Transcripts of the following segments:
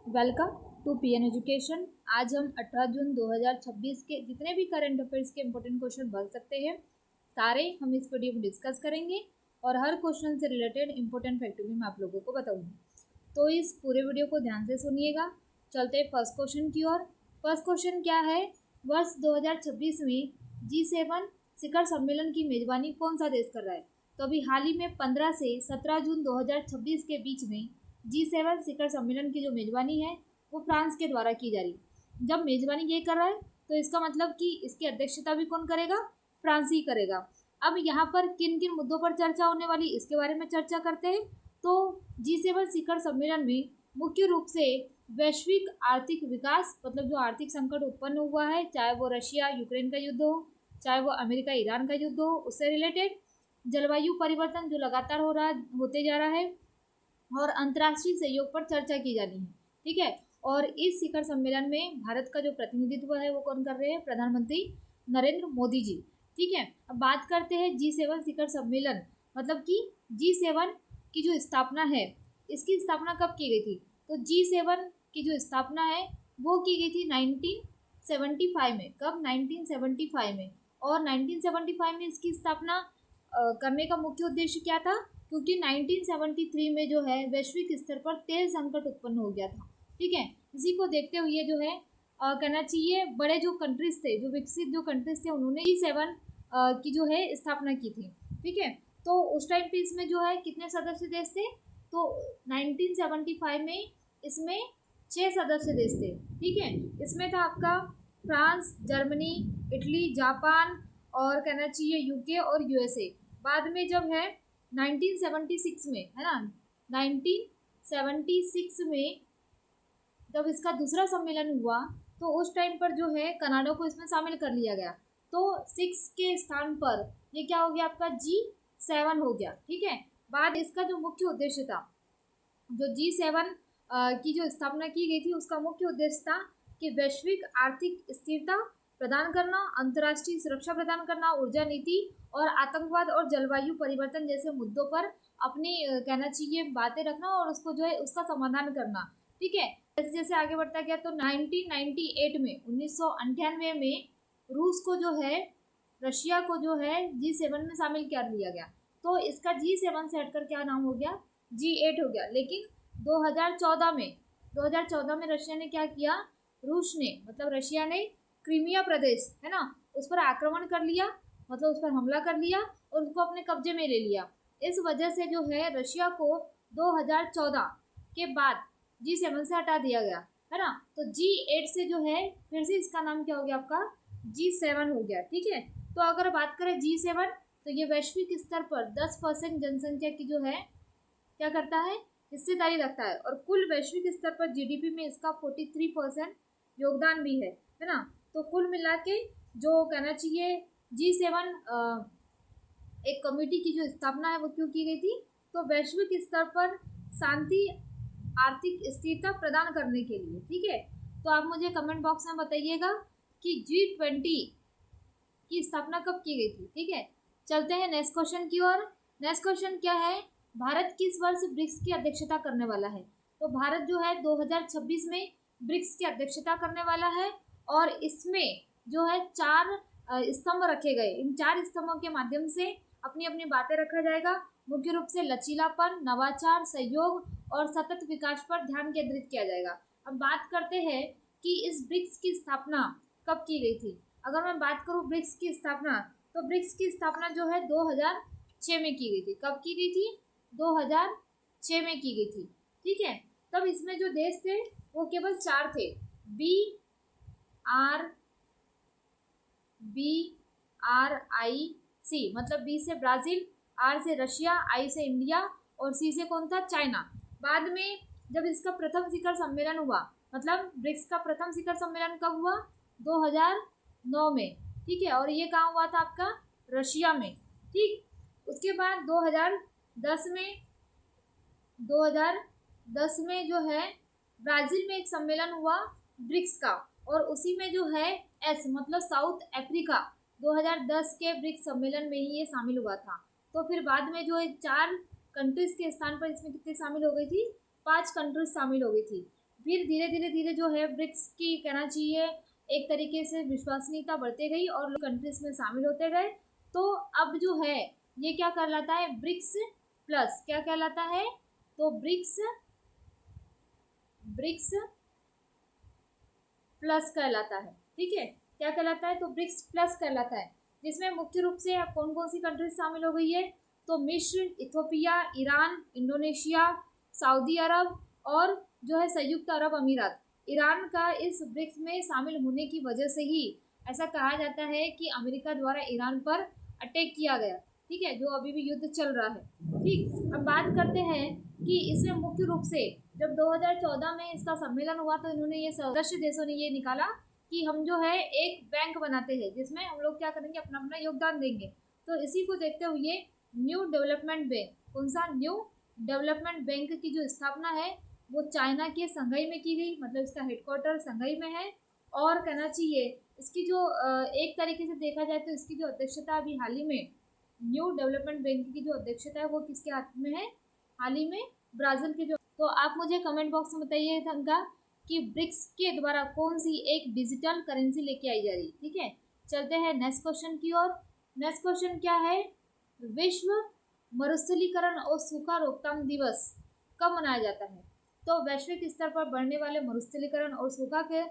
Welcome to PN education. आज हम 18 जून 2026 के जितने भी करंट अफेयर्स के इंपॉर्टेंट क्वेश्चन बन सकते हैं सारे हम इस वीडियो में डिस्कस करेंगे और हर क्वेश्चन से रिलेटेड इंपॉर्टेंट फैक्ट भी मैं आप लोगों को बताऊंगी। तो इस पूरे वीडियो को ध्यान से सुनिएगा। चलते हैं फर्स्ट क्वेश्चन की ओर। फर्स्ट क्वेश्चन क्या है? वर्ष 2026 में G7 शिखर सम्मेलन की मेजबानी कौन सा देश कर रहा है? तो अभी हाल ही में 15 से 17 जून 2026 के बीच में G7 शिखर सम्मेलन की जो मेजबानी है वो फ्रांस के द्वारा की जा रही है। जब मेजबानी ये कर रहा है तो इसका मतलब कि इसकी अध्यक्षता भी कौन करेगा? फ्रांस ही करेगा। अब यहाँ पर किन किन मुद्दों पर चर्चा होने वाली इसके बारे में चर्चा करते हैं। तो G7 शिखर सम्मेलन में मुख्य रूप से वैश्विक आर्थिक विकास, मतलब जो आर्थिक संकट उत्पन्न हुआ है, चाहे वो रशिया यूक्रेन का युद्ध हो, चाहे वो अमेरिका ईरान का युद्ध हो, उससे रिलेटेड जलवायु परिवर्तन जो लगातार होते जा रहा है और अंतर्राष्ट्रीय सहयोग पर चर्चा की जानी है। ठीक है। और इस शिखर सम्मेलन में भारत का जो प्रतिनिधित्व है वो कौन कर रहे हैं? प्रधानमंत्री नरेंद्र मोदी जी। ठीक है। अब बात करते हैं G7 शिखर सम्मेलन, मतलब कि G7 की जो स्थापना है, इसकी स्थापना कब की गई थी? तो G7 की जो स्थापना है वो की गई थी 1975 में। कब? 1975 में। और 1975 में इसकी स्थापना करने का मुख्य उद्देश्य क्या था? क्योंकि 1973 में जो है वैश्विक स्तर पर तेल संकट उत्पन्न हो गया था। ठीक है। इसी को देखते हुए जो है कहना चाहिए बड़े जो कंट्रीज थे, जो विकसित जो कंट्रीज थे, उन्होंने G7 की जो है स्थापना की थी। ठीक है। तो उस टाइम पे इसमें जो है कितने सदस्य देश थे? तो 1975 में इसमें 6 सदस्य देश थे। ठीक है। इसमें था आपका फ्रांस, जर्मनी, इटली, जापान और कहना चाहिए यूके और यूएसए। बाद में जब है 1976 में, है ना, 1976 में जब इसका दूसरा सम्मेलन हुआ तो उस टाइम पर जो है कनाडा को इसमें शामिल कर लिया गया। तो 6 के स्थान पर ये क्या हो गया? आपका G7 हो गया। ठीक है। बाद इसका जो मुख्य उद्देश्य था, जो G7 की जो स्थापना की गई थी, उसका मुख्य उद्देश्य था कि वैश्विक आर्थिक स्थिरता प्रदान करना, अंतर्राष्ट्रीय सुरक्षा प्रदान करना, ऊर्जा नीति और आतंकवाद और जलवायु परिवर्तन जैसे मुद्दों पर अपनी कहना चाहिए बातें रखना और उसको जो है उसका समाधान करना। ठीक है। जैसे जैसे आगे बढ़ता गया तो 1998 में 1998 में रूस को जो है, रशिया को जो है G7 में शामिल कर लिया गया। तो इसका G7 से हटकर क्या नाम हो गया? G8 हो गया। लेकिन 2014 में रशिया ने क्या किया? रूस ने, मतलब रशिया ने क्रीमिया प्रदेश, है ना, उस पर आक्रमण कर लिया, मतलब उस पर हमला कर लिया और उसको अपने कब्जे में ले लिया। इस वजह से जो है रशिया को 2014 के बाद G7 से हटा दिया गया, है ना। तो G8 से जो है फिर से इसका नाम क्या हो गया? आपका G7 हो गया। ठीक है। तो अगर बात करें G7, तो ये वैश्विक स्तर पर 10% जनसंख्या की जो है क्या करता है? हिस्सेदारी रखता है और कुल वैश्विक स्तर पर जीडीपी में इसका 43% योगदान भी है ना। तो कुल मिला के जो कहना चाहिए G7 एक कमेटी की जो स्थापना है वो क्यों की गई थी? तो वैश्विक स्तर पर शांति, आर्थिक स्थिरता प्रदान करने के लिए। ठीक है। तो आप मुझे कमेंट बॉक्स में बताइएगा कि G20 की स्थापना कब की गई थी। ठीक है। चलते हैं नेक्स्ट क्वेश्चन की ओर। नेक्स्ट क्वेश्चन क्या है? भारत किस वर्ष ब्रिक्स की अध्यक्षता करने वाला है? तो भारत जो है 2026 में ब्रिक्स की अध्यक्षता करने वाला है और इसमें जो है 4 स्तंभ रखे गए। इन 4 स्तंभों के माध्यम से अपनी अपनी बातें रखा जाएगा। मुख्य रूप से लचीलापन, नवाचार, सहयोग और सतत विकास पर ध्यान केंद्रित किया जाएगा। अब बात करते हैं कि इस ब्रिक्स की स्थापना कब की गई थी। अगर मैं बात करूं ब्रिक्स की स्थापना, तो ब्रिक्स की स्थापना जो है 2006 में की गई थी। कब की गई थी? 2006 में की गई थी। ठीक है। तब इसमें जो देश थे वो केवल 4 थे। BRIC, मतलब B से ब्राज़ील, R से रशिया, I से इंडिया और C से कौन था? चाइना। बाद में जब इसका प्रथम शिखर सम्मेलन हुआ, मतलब ब्रिक्स का प्रथम शिखर सम्मेलन कब हुआ? 2009 में। ठीक है। और ये कहाँ हुआ था? आपका रशिया में। ठीक। उसके बाद 2010 में जो है ब्राज़ील में एक सम्मेलन हुआ ब्रिक्स का और उसी में जो है S, मतलब साउथ अफ्रीका, 2010 के ब्रिक्स सम्मेलन में ही ये शामिल हुआ था। तो फिर बाद में जो है 4 कंट्रीज के स्थान पर इसमें कितने शामिल हो गई थी? 5 कंट्रीज शामिल हो गई थी। फिर धीरे धीरे धीरे जो है ब्रिक्स की कहना चाहिए एक तरीके से विश्वसनीयता बढ़ती गई और कंट्रीज में शामिल होते गए। तो अब जो है ये क्या कहलाता है, ब्रिक्स प्लस। क्या कहलाता है, तो ब्रिक्स प्लस कहलाता है। ठीक है, क्या कहलाता है, तो ब्रिक्स प्लस कहलाता है, जिसमें मुख्य रूप से कौन कौन सी कंट्रीज शामिल हो गई है, तो मिस्र, इथोपिया, ईरान, इंडोनेशिया, सऊदी अरब और जो है संयुक्त अरब अमीरात। ईरान का इस ब्रिक्स में शामिल होने की वजह से ही ऐसा कहा जाता है कि अमेरिका द्वारा ईरान पर अटैक किया गया। ठीक है, जो अभी भी युद्ध चल रहा है। ठीक, अब बात करते हैं कि इसमें मुख्य रूप से जब 2014 में इसका सम्मेलन हुआ तो इन्होंने ये सदस्य देशों ने ये निकाला कि हम जो है एक बैंक बनाते हैं जिसमें हम लोग क्या करेंगे, अपना अपना योगदान देंगे। तो इसी को देखते हुए न्यू डेवलपमेंट बैंक, कौन सा, न्यू डेवलपमेंट बैंक की जो स्थापना है वो चाइना के संघई में की गई, मतलब इसका हेडक्वार्टर संघई में है। और कहना चाहिए इसकी जो एक तरीके से देखा जाए तो इसकी जो अध्यक्षता अभी हाल ही में, न्यू डेवलपमेंट बैंक की जो अध्यक्षता है वो किसके हाथ में है, हाल ही में ब्राज़ील के जो। तो आप मुझे कमेंट बॉक्स में बताइए था कि ब्रिक्स के द्वारा कौन सी एक डिजिटल करेंसी लेके आई जा रही। ठीक है, चलते हैं नेक्स्ट क्वेश्चन की ओर। नेक्स्ट क्वेश्चन क्या है, विश्व मरुस्थलीकरण और सूखा रोकथाम दिवस कब मनाया जाता है। तो वैश्विक स्तर पर बढ़ने वाले मरुस्थलीकरण और सूखा के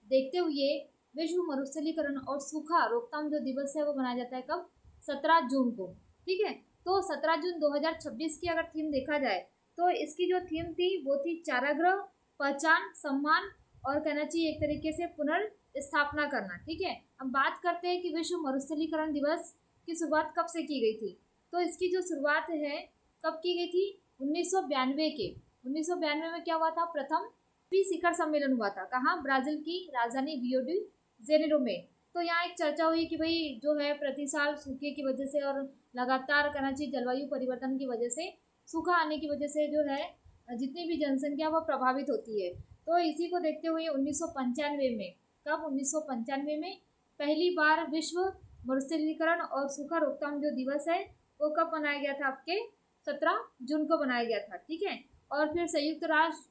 देखते हुए विश्व मरुस्थलीकरण और सूखा रोकथाम जो दिवस है वो मनाया जाता है कब, 17 जून को। ठीक है, तो 17 जून 2026 की अगर थीम देखा जाए तो इसकी जो थीम थी वो थी चाराग्रह, पहचान, सम्मान और कहना चाहिए एक तरीके से पुनर्स्थापना करना। ठीक है, अब बात करते हैं कि विश्व मरुस्थलीकरण दिवस की शुरुआत कब से की गई थी। तो इसकी जो शुरुआत है कब की गई थी, 1992 के। 1992 में क्या हुआ था, प्रथम शिखर सम्मेलन हुआ था, कहाँ, ब्राज़ील की राजधानी रियो डी जेनेरो में। तो यहाँ एक चर्चा हुई कि भाई जो है प्रति साल सूखे की वजह से और लगातार कहना चाहिए जलवायु परिवर्तन की वजह से, सूखा आने की वजह से जो है जितनी भी जनसंख्या वो प्रभावित होती है। तो इसी को देखते हुए 1995 में, कब, 1995 में पहली बार विश्व मरुस्थलीकरण और सूखा रोकथाम जो दिवस है वो कब मनाया गया था, आपके 17 जून को मनाया गया था। ठीक है, और फिर संयुक्त राष्ट्र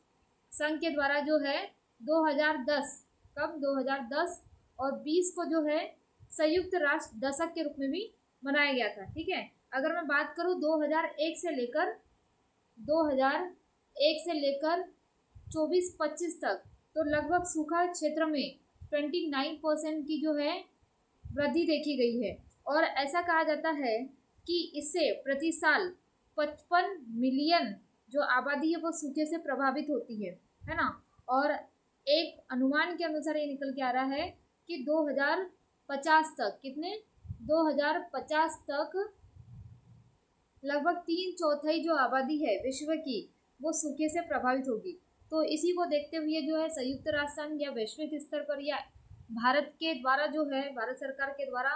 संघ के द्वारा जो है 2010, कब, 2010 और 20 को जो है संयुक्त राष्ट्र दशक के रूप में भी मनाया गया था। ठीक है, अगर मैं बात करूँ 2001 से लेकर 24-25 तक तो लगभग सूखा क्षेत्र में 29% की जो है वृद्धि देखी गई है। और ऐसा कहा जाता है कि इससे प्रति साल 55 मिलियन जो आबादी है वो सूखे से प्रभावित होती है ना। और एक अनुमान के अनुसार ये निकल के आ रहा है कि 2050 तक, कितने, 2050 तक लगभग 3/4 जो आबादी है विश्व की वो सूखे से प्रभावित होगी। तो इसी को देखते हुए जो है संयुक्त राष्ट्र संघ या वैश्विक स्तर पर या भारत के द्वारा जो है, भारत सरकार के द्वारा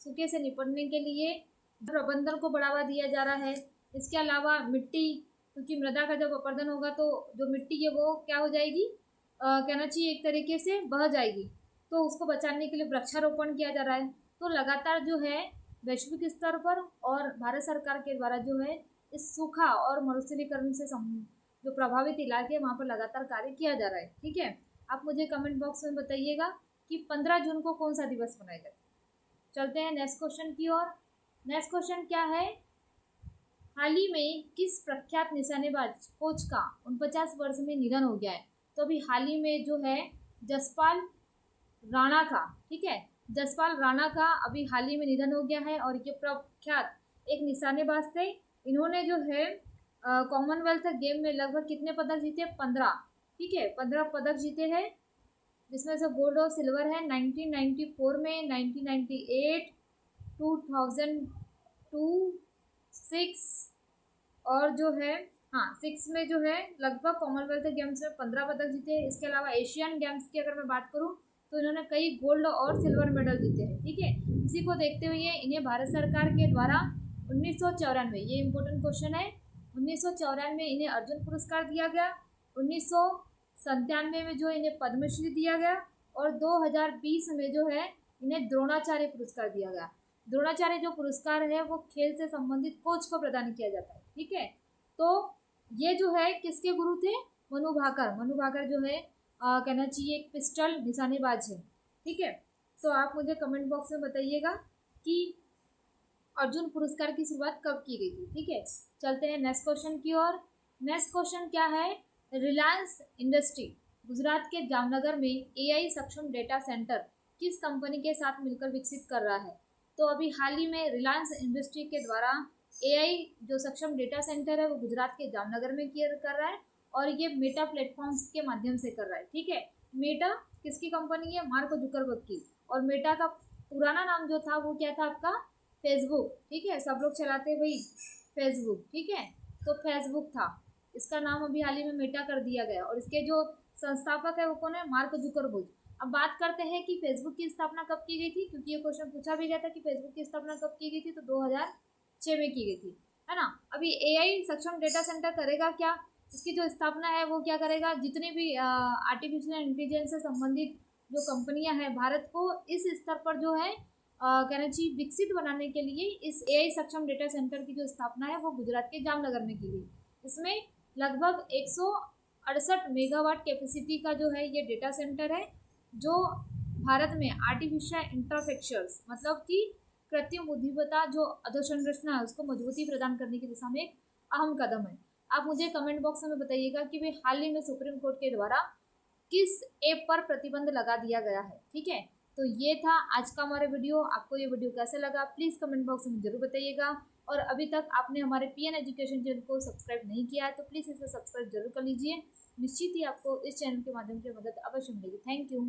सूखे से निपटने के लिए प्रबंधन को बढ़ावा दिया जा रहा है। इसके अलावा मिट्टी, क्योंकि मृदा का जब अपरदन होगा तो जो मिट्टी है वो क्या हो जाएगी, कहना चाहिए एक तरीके से बह जाएगी, तो उसको बचाने के लिए वृक्षारोपण किया जा रहा है। तो लगातार जो है वैश्विक स्तर पर और भारत सरकार के द्वारा जो है इस सूखा और मरुस्थलीकरण से जो प्रभावित इलाके हैं वहाँ पर लगातार कार्य किया जा रहा है। ठीक है, आप मुझे कमेंट बॉक्स में बताइएगा कि 15 जून को कौन सा दिवस मनाया जाता है। चलते हैं नेक्स्ट क्वेश्चन की ओर। नेक्स्ट क्वेश्चन क्या है, हाल ही में किस प्रख्यात निशानेबाज कोच का 49 वर्ष में निधन हो गया है। तो अभी हाल ही में जो है जसपाल राणा का, ठीक है, जसपाल राणा का अभी हाल ही में निधन हो गया है। और ये प्रख्यात एक निशानेबाज थे। इन्होंने जो है कॉमनवेल्थ गेम में लगभग कितने पदक जीते, 15। ठीक है, 15 पदक जीते हैं, जिसमें से गोल्ड और सिल्वर है 1994 में, 1998, 2002, 6 और जो है 6 में जो है लगभग कॉमनवेल्थ गेम्स में 15 पदक जीते हैं। इसके अलावा एशियन गेम्स की अगर मैं बात करूं तो इन्होंने कई गोल्ड और सिल्वर मेडल जीते हैं। ठीक है, इसी को देखते हुए इन्हें भारत सरकार के द्वारा 1994, ये इम्पोर्टेंट क्वेश्चन है, 1994 में इन्हें अर्जुन पुरस्कार दिया गया, 1997 में जो इन्हें पद्मश्री दिया गया और 2020 में जो है इन्हें द्रोणाचार्य पुरस्कार दिया गया। द्रोणाचार्य जो पुरस्कार है वो खेल से संबंधित कोच को प्रदान किया जाता है। ठीक है, तो ये जो है किसके गुरु थे, मनु भाकर। मनु भाकर जो है कहना चाहिए एक पिस्टल निशानेबाज है। ठीक है, तो आप मुझे कमेंट बॉक्स में बताइएगा कि अर्जुन पुरस्कार की शुरुआत कब की गई थी। ठीक है, चलते हैं नेक्स्ट क्वेश्चन की ओर। नेक्स्ट क्वेश्चन क्या है, रिलायंस इंडस्ट्री गुजरात के जामनगर में एआई सक्षम डेटा सेंटर किस कंपनी के साथ मिलकर विकसित कर रहा है। तो अभी हाल ही में रिलायंस इंडस्ट्री के द्वारा एआई जो सक्षम डेटा सेंटर है वो गुजरात के जामनगर में कर रहा है, और ये मेटा प्लेटफॉर्म्स के माध्यम से कर रहा है। ठीक है, मेटा किसकी कंपनी है, मार्क जुकरबर्ग की, और मेटा का पुराना नाम जो था वो क्या था आपका, फेसबुक। ठीक है, सब लोग चलाते भाई फेसबुक। ठीक है, तो फेसबुक था, इसका नाम अभी हाल ही में मेटा कर दिया गया, और इसके जो संस्थापक है वो कौन है, मार्क जुकरबर्ग। अब बात करते हैं कि फेसबुक की स्थापना कब की गई थी, क्योंकि ये क्वेश्चन पूछा भी गया था कि फेसबुक की स्थापना कब की गई थी, तो 2006 में की गई थी, है ना। अभी एआई सक्षम डेटा सेंटर करेगा क्या, इसकी जो स्थापना है वो क्या करेगा, जितने भी आर्टिफिशियल इंटेलिजेंस से संबंधित जो कंपनियां हैं भारत को इस स्तर पर जो है कहना चाहिए विकसित बनाने के लिए इस एआई सक्षम डेटा सेंटर की जो स्थापना है वो गुजरात के जामनगर में की गई। इसमें लगभग 168 मेगावाट कैपेसिटी का जो है ये डेटा सेंटर है, जो भारत में आर्टिफिशियल इंटरफेक्चर्स मतलब कि कृत्रिम बुद्धिमत्ता जो अधोसंरचना है उसको मजबूती प्रदान करने की दिशा में एक अहम कदम है। आप मुझे कमेंट बॉक्स में बताइएगा कि भाई हाल ही में सुप्रीम कोर्ट के द्वारा किस ऐप पर प्रतिबंध लगा दिया गया है। ठीक है, तो ये था आज का हमारा वीडियो। आपको ये वीडियो कैसे लगा प्लीज़ कमेंट बॉक्स में जरूर बताइएगा, और अभी तक आपने हमारे पीएन एजुकेशन चैनल को सब्सक्राइब नहीं किया है तो प्लीज़ इसे सब्सक्राइब जरूर कर लीजिए। निश्चित ही आपको इस चैनल के माध्यम से मदद अवश्य मिलेगी। Thank you.